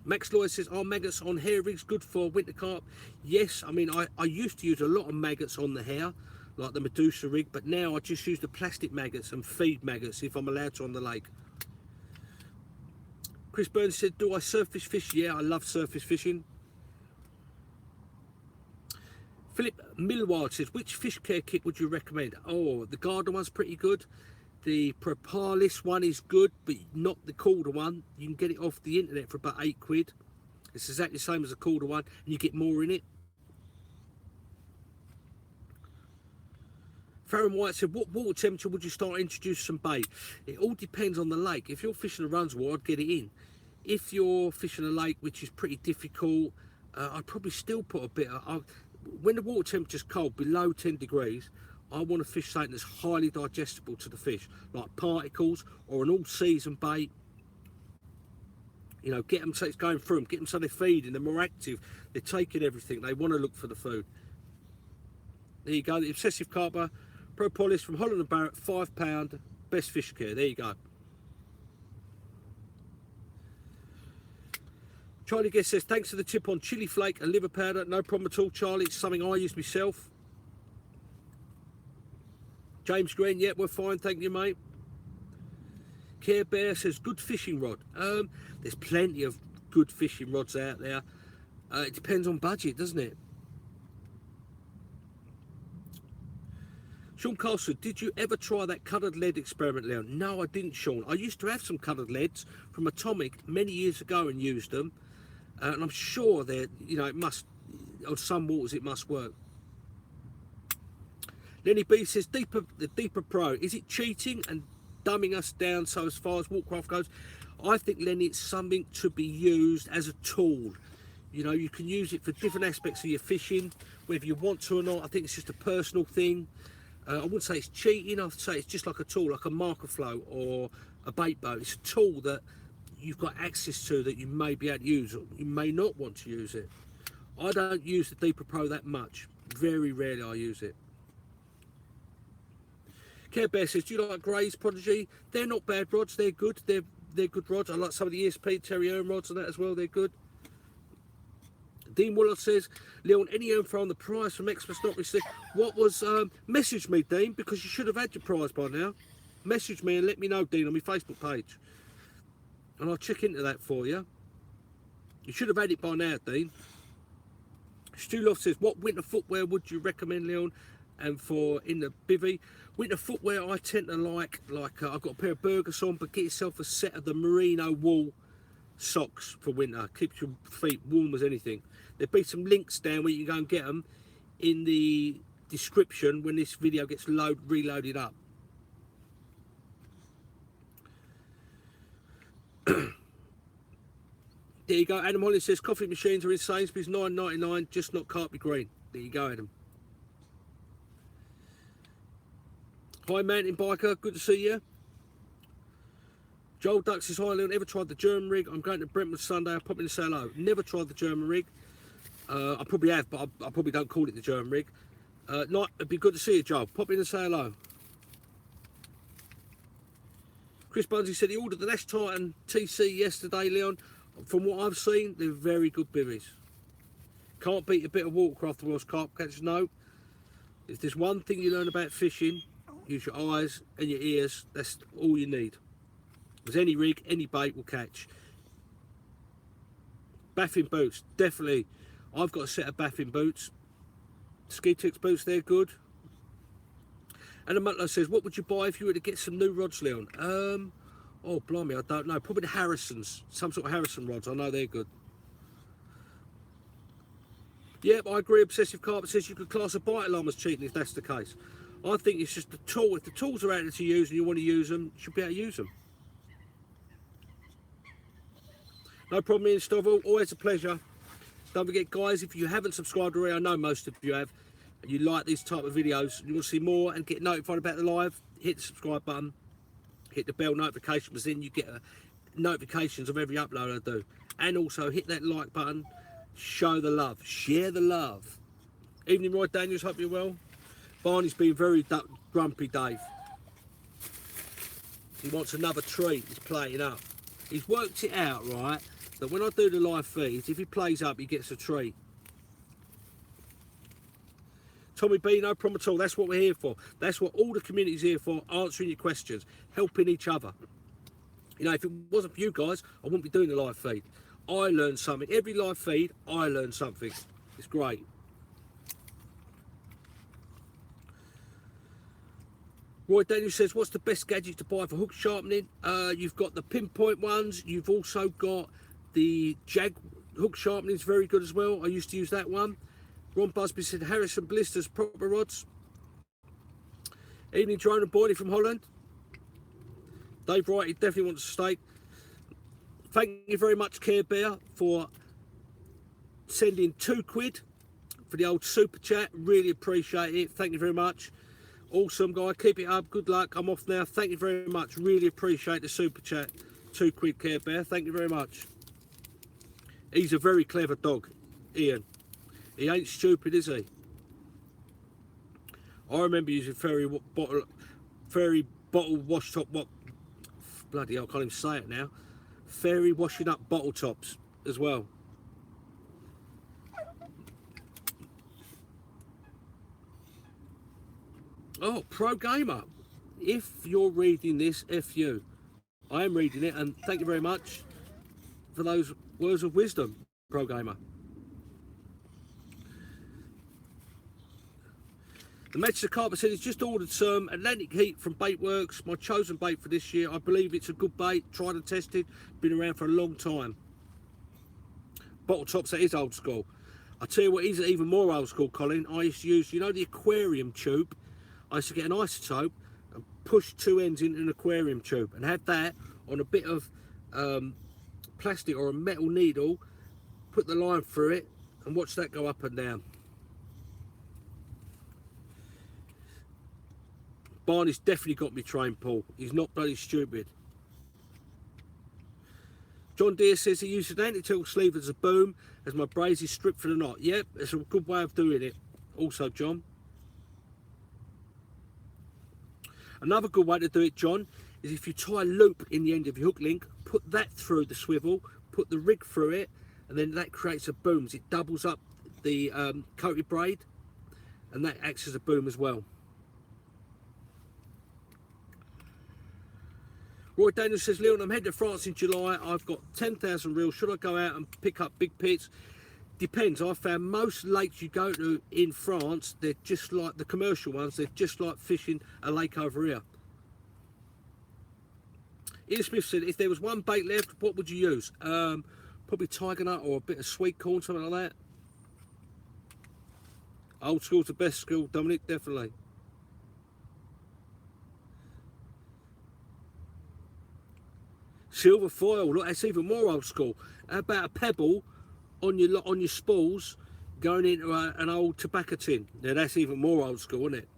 Max Lloyd says, are maggots on hair rigs good for winter carp? Yes, I mean, I used to use a lot of maggots on the hair, like the Medusa rig, but now I just use the plastic maggots and feed maggots if I'm allowed to on the lake. Chris Burns said, do I surface fish? Yeah, I love surface fishing. Philip Millward says, which fish care kit would you recommend? Oh, the Garden one's pretty good. The Propolis one is good, but not the Calder one. You can get it off the internet for about £8. It's exactly the same as the Calder one, and you get more in it. Farron White said, what water temperature would you start introducing some bait? It all depends on the lake. If you're fishing a Runswell, I'd get it in. If you're fishing a lake which is pretty difficult, I'd probably still put a bit of... when the water temperature's cold, below 10 degrees, I want to fish something that's highly digestible to the fish, like particles or an all-season bait. You know, get them so it's going through them, get them so they're feeding, they're more active, they're taking everything, they want to look for the food. There you go, the Obsessive Carper Propolis from Holland and Barrett, £5, best fish care, there you go. Charlie Guest says, thanks for the tip on chili flake and liver powder. No problem at all, Charlie, it's something I use myself. James Green, yeah, we're fine, thank you, mate. Care Bear says, good fishing rod. There's plenty of good fishing rods out there. It depends on budget, doesn't it? Sean Castle, did you ever try that coloured lead experiment, Leon? No, I didn't, Sean. I used to have some coloured leads from Atomic many years ago and used them. And I'm sure that, you know, it must, on some waters, it must work. Lenny B says, the Deeper Pro, is it cheating and dumbing us down so as far as watercraft goes? I think, Lenny, it's something to be used as a tool. You know, you can use it for different aspects of your fishing, whether you want to or not. I think it's just a personal thing. I wouldn't say it's cheating. I'd say it's just like a tool, like a marker float or a bait boat. It's a tool that you've got access to that you may be able to use, or you may not want to use it. I don't use the Deeper Pro that much. Very rarely I use it. Care Bear says, do you like Gray's Prodigy? They're not bad rods. They're good. They're good rods. I like some of the ESP Terry Owen rods and that as well. They're good. Dean Waller says, Leon, any info on the prize from Express Not Received? What was, message me, Dean, because you should have had your prize by now. Message me and let me know, Dean, on my Facebook page. And I'll check into that for you. You should have had it by now, Dean. Stu Love says, what winter footwear would you recommend, Leon? And for in the bivvy, winter footwear, I tend to like I've got a pair of Burgess on, but get yourself a set of the merino wool socks for winter. Keeps your feet warm as anything. There'll be some links down where you can go and get them in the description when this video gets reloaded up. There you go. Adam Holly says coffee machines are in Sainsbury's, $9.99, just not Carpy Green. There you go, Adam. Hi, mountain biker, good to see you. Joel Duck says, hi, Leon, ever tried the German rig? I'm going to Brentwood Sunday, I'll pop in and say hello. Never tried the German rig. I probably have, but I probably don't call it the German rig. It'd be good to see you, Joel. Pop in and say hello. Chris Bunsey said he ordered the Lash Titan TC yesterday, Leon. From what I've seen, they're very good bivvies. Can't beat a bit of watercraft the world's carp catchers. No. If there's one thing you learn about fishing, use your eyes and your ears. That's all you need. Because any rig, any bait will catch. Baffin boots, definitely. I've got a set of baffin boots. Ski Tix boots, they're good. And the Mutler says, what would you buy if you were to get some new rods, Leon? Oh, blimey, I don't know. Probably the Harrisons. Some sort of Harrison rods. I know they're good. Yep, I agree. Obsessive Carpet says you could class a bite alarm as cheating if that's the case. I think it's just a tool. If the tools are out there to use and you want to use them, you should be able to use them. No problem, Ian Stovall. Always a pleasure. Don't forget, guys, if you haven't subscribed already, I know most of you have, and you like these type of videos, you want to see more and get notified about the live, hit the subscribe button, hit the bell notification, because then you get notifications of every upload I do. And also hit that like button, show the love, share the love. Evening, Roy Daniels, hope you're well. Barney's been very grumpy, Dave. He wants another treat, he's playing up. He's worked it out, right, that when I do the live feeds, if he plays up, he gets a treat. Tommy B, no problem at all. That's what we're here for. That's what all the community's here for, answering your questions, helping each other. You know, if it wasn't for you guys, I wouldn't be doing the live feed. I learn something. Every live feed, I learn something. It's great. Roy Daniels says, what's the best gadget to buy for hook sharpening? You've got the pinpoint ones. You've also got the Jag hook sharpening is very good as well. I used to use that one. Ron Busby said, Harrison Blisters, proper rods. Evening, Drone and Boydie from Holland. Dave Wright, he definitely wants a steak. Thank you very much, Care Bear, for sending £2 for the old super chat. Really appreciate it. Thank you very much. Awesome, guy. Keep it up. Good luck. I'm off now. Thank you very much. Really appreciate the super chat. £2, Care Bear. Thank you very much. He's a very clever dog, Ian. He ain't stupid, is he? I remember using fairy bottle wash top. What? Bloody hell, I can't even say it now. Fairy washing up bottle tops as well. Oh, Pro Gamer. If you're reading this, F you. I am reading it, and thank you very much for those words of wisdom, Pro Gamer. The Manchester Carpet said he's just ordered some Atlantic Heat from Baitworks. My chosen bait for this year. I believe it's a good bait, tried and tested, been around for a long time. Bottle tops, that is old school. I tell you what is even more old school, Colin. I used to use, you know, the aquarium tube. I used to get an isotope and push 2 ends into an aquarium tube and have that on a bit of plastic or a metal needle, put the line through it and watch that go up and down. Barney's definitely got me trained, Paul. He's not bloody stupid. John Deere says he uses an anti-tilt sleeve as a boom as my brace is stripped for the knot. Yep, it's a good way of doing it. Also, John. Another good way to do it, John, is if you tie a loop in the end of your hook link, put that through the swivel, put the rig through it, and then that creates a boom. It doubles up the coated braid, and that acts as a boom as well. Roy Daniel says, Leon, I'm heading to France in July. I've got 10,000 reels. Should I go out and pick up big pits? Depends. I've found most lakes you go to in France, they're just like the commercial ones. They're just like fishing a lake over here. Ian Smith said, if there was one bait left, what would you use? Probably tiger nut or a bit of sweet corn, something like that. Old school's the best school, Dominic, definitely. Silver foil, look, that's even more old school. How about a pebble on your spools going into an old tobacco tin? Now that's even more old school, isn't it?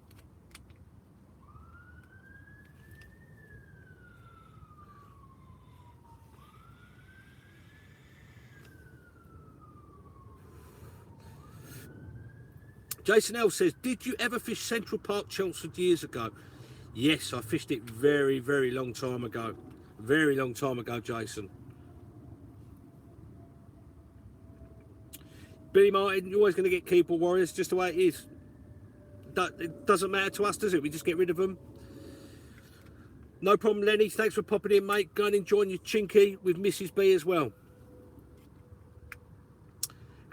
Jason L says, did you ever fish Central Park, Chelmsford years ago? Yes, I fished it very, very long time ago. Very long time ago, Jason. Billy Martin, you're always going to get keyboard warriors, just the way it is. It doesn't matter to us, does it? We just get rid of them. No problem, Lenny. Thanks for popping in, mate. Go and enjoy your chinky with Mrs. B as well.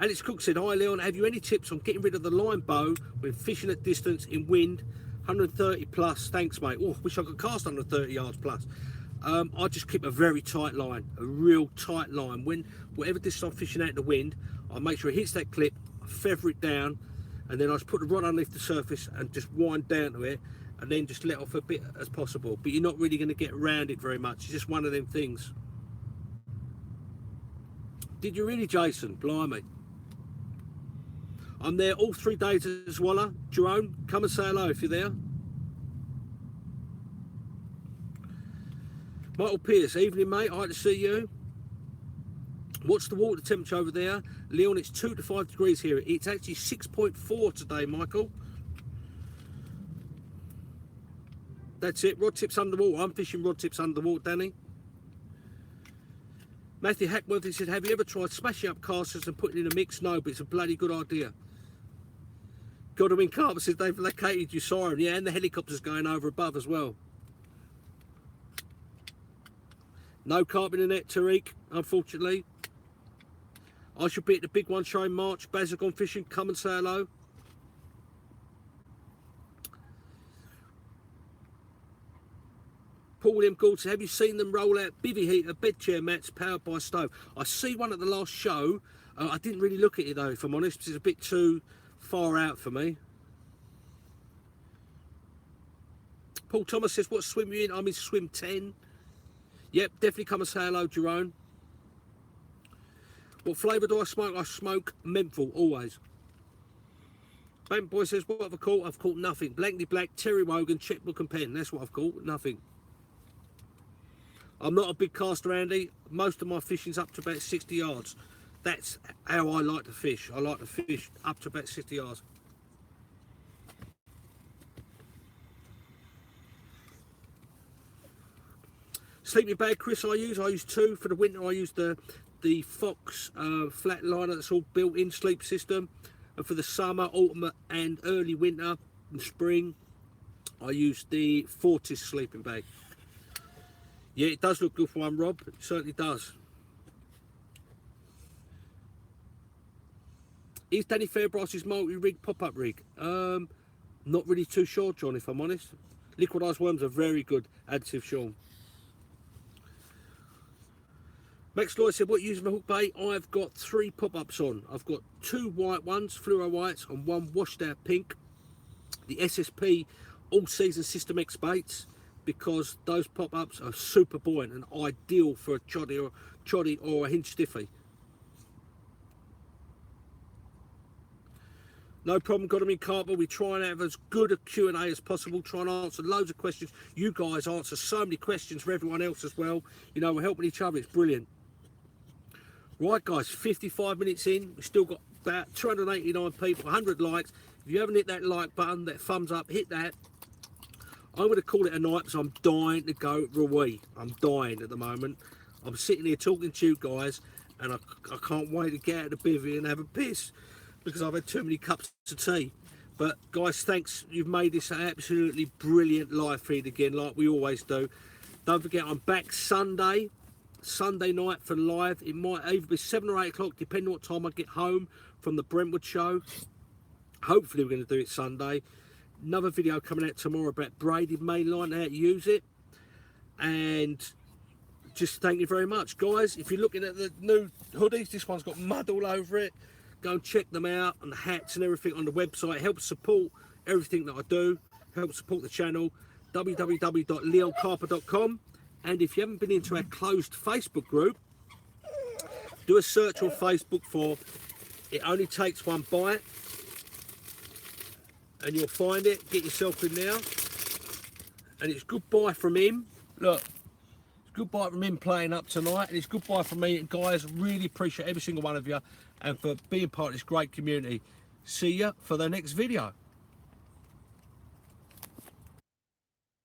Alex Cook said, hi, Leon. Have you any tips on getting rid of the line bow when fishing at distance in wind? 130 plus. Thanks, mate. Oh, wish I could cast 130 yards plus. I just keep a very tight line, a real tight line. When whatever distance I'm fishing out in the wind, I make sure it hits that clip, I feather it down, and then I just put the rod underneath the surface and just wind down to it, and then just let off a bit as possible. But you're not really going to get around it very much. It's just one of them things. Did you really, Jason? Blimey. I'm there all 3 days as Waller. Jerome, come and say hello if you're there. Michael Pierce, evening, mate. I'd like to see you. What's the water temperature over there? Leon, it's 2 to 5 degrees here. It's actually 6.4 today, Michael. That's it. Rod tips underwater. I'm fishing rod tips underwater, Danny. Matthew Hackworth, he said, have you ever tried smashing up casters and putting in a mix? No, but it's a bloody good idea. Godwin Carper says they've located your siren. Yeah, and the helicopter's going over above as well. No carp in the net, Tariq, unfortunately. I should be at the big one show in March. Baz have gone fishing. Come and say hello. Paul William Gould said, have you seen them roll out bivvy heater bed chair mats powered by stove? I see one at the last show. I didn't really look at it though, if I'm honest. It's a bit too far out for me. Paul Thomas says, what swim are you in? I'm in swim 10. Yep, definitely come and say hello, Jerome. What flavour do I smoke? I smoke menthol, always. Bank Boy says, what have I caught? I've caught nothing. Blankly Black, Terry Wogan, checkbook and pen. That's what I've caught, nothing. I'm not a big caster, Andy. Most of my fishing's up to about 60 yards. That's how I like to fish. I like to fish up to about 60 yards. Sleeping bag, Chris, I use 2 for the winter. I use the Fox flat liner that's all built in sleep system, and for the summer, autumn and early winter and spring I use the Fortis sleeping bag. Yeah, it does look good for one, Rob. It certainly does. Is Danny Fairbright's multi-rig pop-up rig? Not really too sure, John, if I'm honest. Liquidized worms are very good additive, Sean. Max Lloyd said, what using my hook bait? I've got 3 pop-ups on. I've got 2 white ones, fluoro whites, and 1 washed out pink. The SSP all season System X baits, because those pop-ups are super buoyant and ideal for a choddy or a hinge stiffy. No problem, got them in carp. We try and have as good a Q&A as possible, try and answer loads of questions. You guys answer so many questions for everyone else as well. You know, we're helping each other, it's brilliant. Right guys, 55 minutes in, we've still got about 289 people, 100 likes. If you haven't hit that like button, that thumbs up, hit that. I'm going to call it a night because I'm dying to go Rui. I'm dying at the moment. I'm sitting here talking to you guys, and I can't wait to get out of the bivvy and have a piss, because I've had too many cups of tea. But guys, thanks, you've made this an absolutely brilliant live feed again, like we always do. Don't forget, I'm back Sunday night for live. It might either be 7 or 8 o'clock, depending on what time I get home from the Brentwood show. Hopefully we're going to do it Sunday. Another video coming out tomorrow about braided mainline, how to use it. And just thank you very much, guys. If you're looking at the new hoodies, this one's got mud all over it. Go and check them out, and the hats and everything on the website. Help support everything that I do. Help support the channel. www.leoncarper.com. And if you haven't been into our closed Facebook group, do a search on Facebook for It Only Takes One Bite, and you'll find it. Get yourself in there. And it's goodbye from him. Look, it's goodbye from him playing up tonight, and it's goodbye from me. And guys, really appreciate every single one of you and for being part of this great community. See ya for the next video.